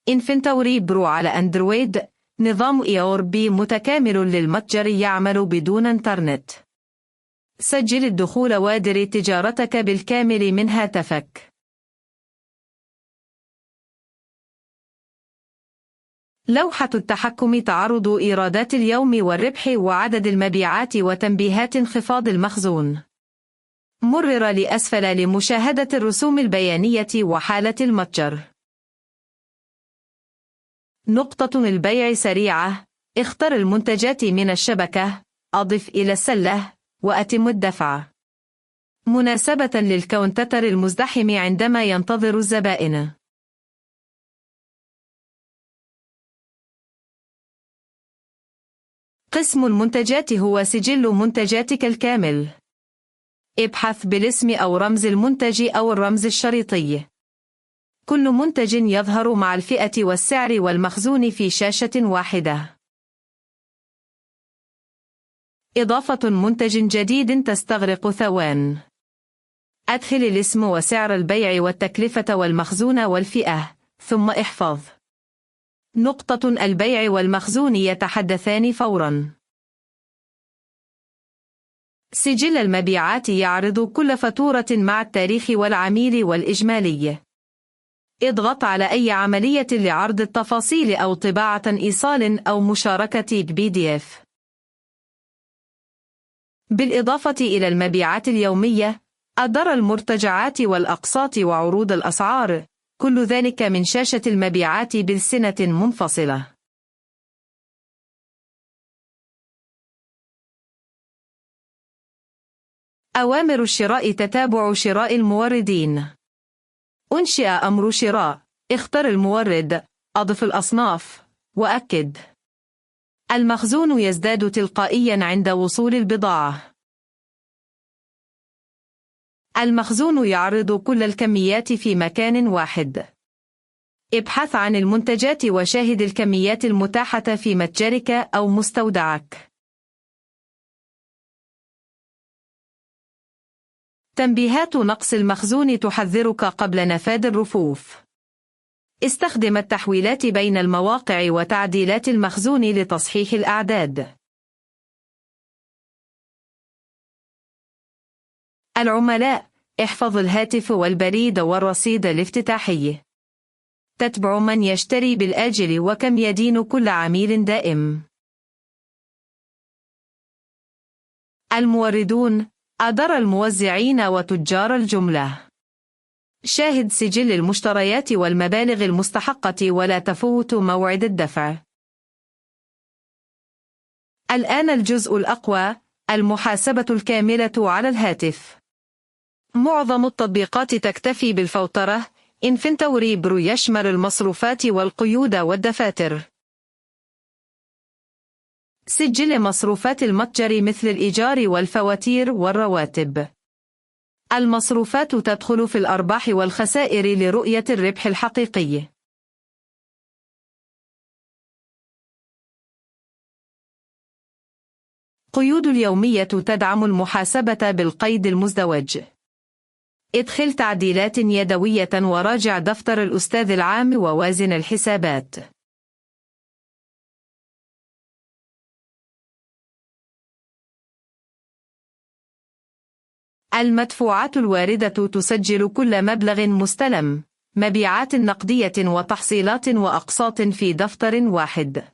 إنفنتوري برو على أندرويد. نظام ERP متكامل للمتجر يعمل بدون إنترنت. سجل الدخول وادر تجارتك بالكامل من هاتفك. لوحة التحكم تعرض إيرادات اليوم والربح وعدد المبيعات وتنبيهات انخفاض المخزون. مرر لأسفل لمشاهدة الرسوم البيانية وحالة المتجر. نقطة البيع سريعة. اختر المنتجات من الشبكة، أضف إلى السلة، وأتم الدفع. مناسبة للكاونتر المزدحم عندما ينتظر الزبائن. قسم المنتجات هو سجل منتجاتك الكامل. ابحث بالاسم أو رمز المنتج أو الرمز الشريطي. كل منتج يظهر مع الفئة والسعر والمخزون في شاشة واحدة. إضافة منتج جديد تستغرق ثوان. أدخل الاسم وسعر البيع والتكلفة والمخزون والفئة، ثم احفظ. نقطة البيع والمخزون يتحدثان فوراً. سجل المبيعات يعرض كل فاتورة مع التاريخ والعميل والإجمالي. اضغط على أي عملية لعرض التفاصيل أو طباعة إيصال أو مشاركة PDF. بالإضافة إلى المبيعات اليومية، أدر المرتجعات والأقساط وعروض الأسعار، كل ذلك من شاشة المبيعات بلسنة منفصلة. أوامر الشراء. تتابع شراء الموردين. أنشئ أمر شراء. اختر المورد، أضف الأصناف، وأكد. المخزون يزداد تلقائياً عند وصول البضاعة. المخزون يعرض كل الكميات في مكان واحد. ابحث عن المنتجات وشاهد الكميات المتاحة في متجرك أو مستودعك. تنبيهات نقص المخزون تحذرك قبل نفاذ الرفوف. استخدم التحويلات بين المواقع وتعديلات المخزون لتصحيح الأعداد. العملاء. احفظ الهاتف والبريد والرصيد الافتتاحي. تتبع من يشتري بالآجل وكم يدين كل عميل دائم. الموردون. أدر الموزعين وتجار الجملة. شاهد سجل المشتريات والمبالغ المستحقة ولا تفوت موعد الدفع. الآن الجزء الأقوى، المحاسبة الكاملة على الهاتف. معظم التطبيقات تكتفي بالفوترة. إنفنتوري برو يشمل المصروفات والقيود والدفاتر. سجل مصروفات المتجر مثل الإيجار والفواتير والرواتب. المصروفات تدخل في الأرباح والخسائر لرؤية الربح الحقيقي. قيود اليومية تدعم المحاسبة بالقيد المزدوج. ادخل تعديلات يدوية وراجع دفتر الأستاذ العام ووازن الحسابات. المدفوعات الواردة تسجل كل مبلغ مستلم، مبيعات نقدية وتحصيلات وأقساط في دفتر واحد.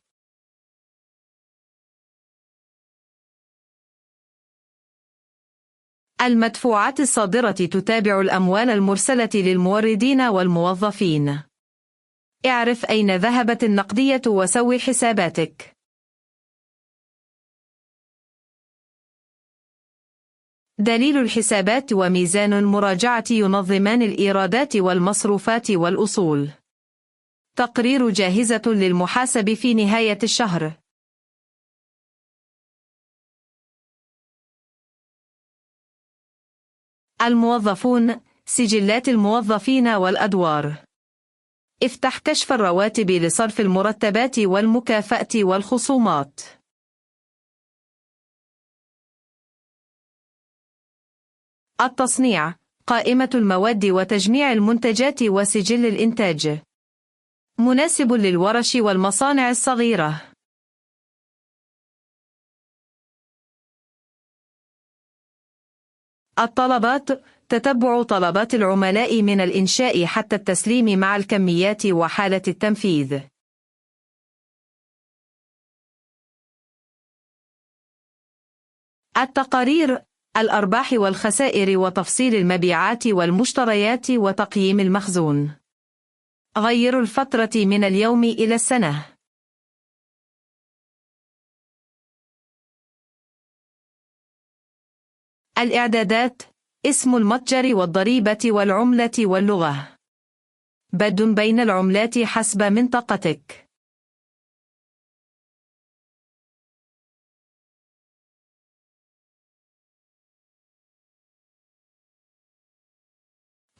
المدفوعات الصادرة تتابع الأموال المرسلة للموردين والموظفين. اعرف أين ذهبت النقدية وسوي حساباتك. دليل الحسابات وميزان المراجعة ينظمان الإيرادات والمصروفات والأصول. تقرير جاهزة للمحاسب في نهاية الشهر. الموظفون. سجلات الموظفين والأدوار. افتح كشف الرواتب لصرف المرتبات والمكافأة والخصومات. التصنيع. قائمة المواد وتجميع المنتجات وسجل الإنتاج. مناسب للورش والمصانع الصغيرة. الطلبات: تتبع طلبات العملاء من الإنشاء حتى التسليم مع الكميات وحالة التنفيذ. التقارير: الأرباح والخسائر وتفصيل المبيعات والمشتريات وتقييم المخزون. غير الفترة من اليوم إلى السنة. الإعدادات: اسم المتجر والضريبة والعملة واللغة. بدل بين العملات حسب منطقتك.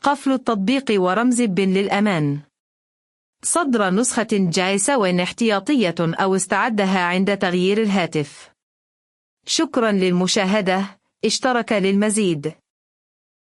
قفل التطبيق ورمز بن للأمان. صدر نسخة جايسون احتياطية أو استعدها عند تغيير الهاتف. شكرا للمشاهدة. اشترك للمزيد.